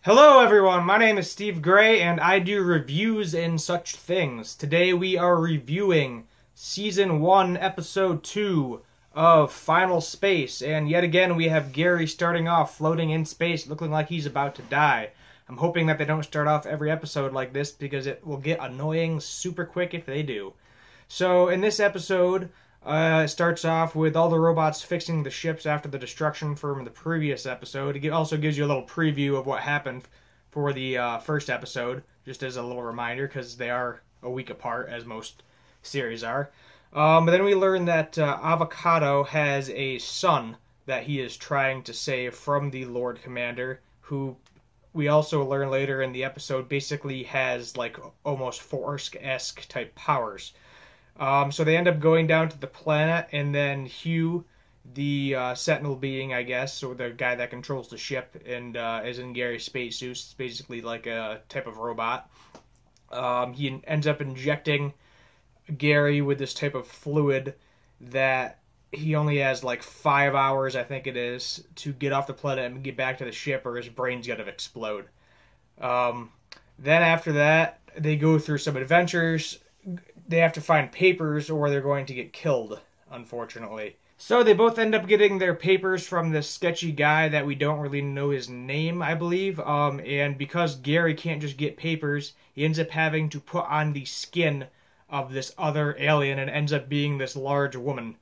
Hello everyone, my name is Steve Gray and I do reviews and such things. Today we are reviewing Season 1, Episode 2 of Final Space, and yet again we have Gary starting off floating in space looking like he's about to die. I'm hoping that they don't start off every episode like this because it will get annoying super quick if they do. So in this episode, it starts off with all the robots fixing the ships after the destruction from the previous episode. It also gives you a little preview of what happened for the first episode, just as a little reminder, because they are a week apart, as most series are. But then we learn that Avocado has a son that he is trying to save from the Lord Commander, who we also learn later in the episode basically has like almost Force-esque type powers. So they end up going down to the planet, and then Hugh, the Sentinel being, I guess, or the guy that controls the ship and is in Gary's spacesuit, it's basically like a type of robot. He ends up injecting Gary with this type of fluid that he only has like 5 hours, I think it is, to get off the planet and get back to the ship, or his brain's gonna explode. Then after that, they go through some adventures. They have to find papers or they're going to get killed, unfortunately. So they both end up getting their papers from this sketchy guy that we don't really know his name, I believe. And because Gary can't just get papers, he ends up having to put on the skin of this other alien and ends up being this large woman.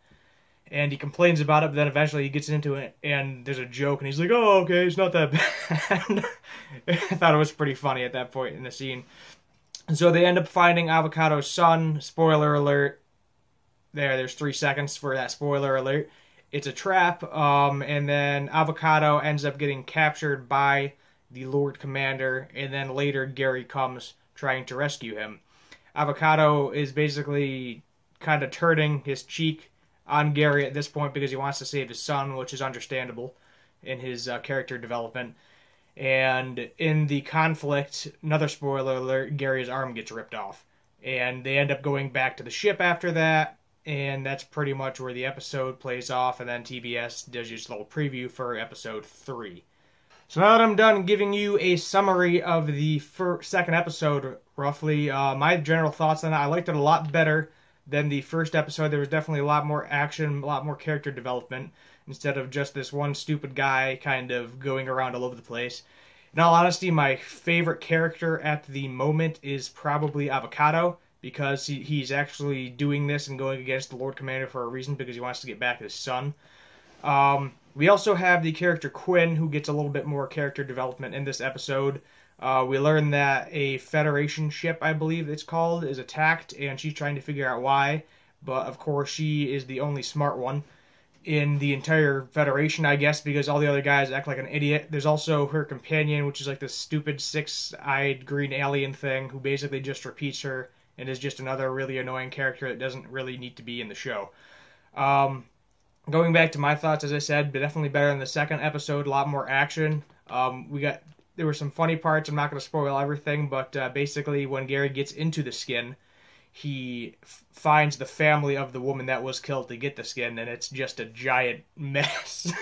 And he complains about it, but then eventually he gets into it and there's a joke and he's like, oh, okay, it's not that bad. I thought it was pretty funny at that point in the scene. And so they end up finding Avocado's son. Spoiler alert. There's 3 seconds for that spoiler alert. It's a trap, and then Avocado ends up getting captured by the Lord Commander, and then later Gary comes trying to rescue him. Avocado is basically kind of turning his cheek on Gary at this point because he wants to save his son, which is understandable in his character development. And in the conflict, another spoiler alert, Gary's arm gets ripped off. And they end up going back to the ship after that, and that's pretty much where the episode plays off, and then TBS does just a little preview for Episode 3. So now that I'm done giving you a summary of the second episode, roughly, my general thoughts on it, I liked it a lot better than the first episode. There was definitely a lot more action, a lot more character development, instead of just this one stupid guy kind of going around all over the place. In all honesty, my favorite character at the moment is probably Avocado, because he's actually doing this and going against the Lord Commander for a reason, because he wants to get back his son. We also have the character Quinn, who gets a little bit more character development in this episode. We learn that a Federation ship, I believe it's called, is attacked, and she's trying to figure out why. But, of course, she is the only smart one in the entire Federation, I guess, because all the other guys act like an idiot. There's also her companion, which is like this stupid six-eyed green alien thing, who basically just repeats her and is just another really annoying character that doesn't really need to be in the show. Going back to my thoughts, as I said, but definitely better than the second episode, a lot more action. There were some funny parts. I'm not going to spoil everything, but basically when Gary gets into the skin, he finds the family of the woman that was killed to get the skin, and it's just a giant mess.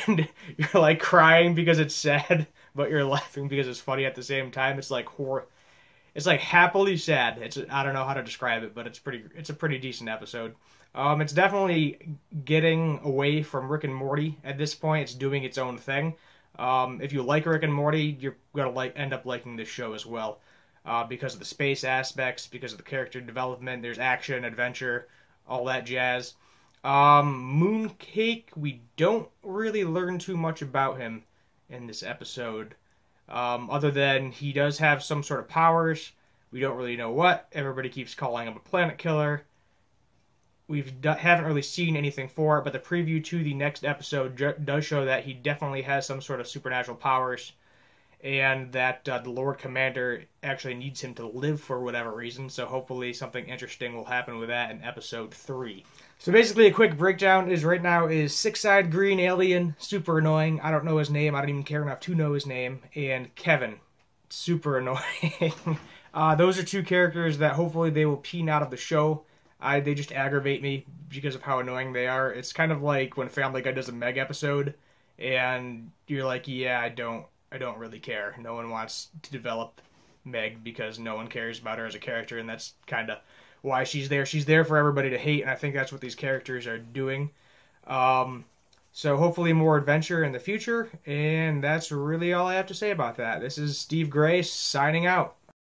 And you're like crying because it's sad, but you're laughing because it's funny at the same time. It's like it's like happily sad. I don't know how to describe it, but it's a pretty decent episode. It's definitely getting away from Rick and Morty at this point. It's doing its own thing. If you like Rick and Morty, you're gonna end up liking this show as well. Because of the space aspects, because of the character development, there's action, adventure, all that jazz. Mooncake, we don't really learn too much about him in this episode. Other than he does have some sort of powers. We don't really know what. Everybody keeps calling him a planet killer. We haven't really seen anything for it, but the preview to the next episode does show that he definitely has some sort of supernatural powers, and that the Lord Commander actually needs him to live for whatever reason, so hopefully something interesting will happen with that in Episode 3. So basically a quick breakdown is right now is six-eyed green alien, super annoying, I don't know his name, I don't even care enough to know his name, and Kevin, super annoying. Those are two characters that hopefully they will peen out of the show. They just aggravate me because of how annoying they are. It's kind of like when Family Guy does a Meg episode, and you're like, yeah, I don't I don't really care. No one wants to develop Meg because no one cares about her as a character, and that's kind of why she's there. She's there for everybody to hate, and I think that's what these characters are doing. So hopefully more adventure in the future, and that's really all I have to say about that. This is Steve Gray signing out.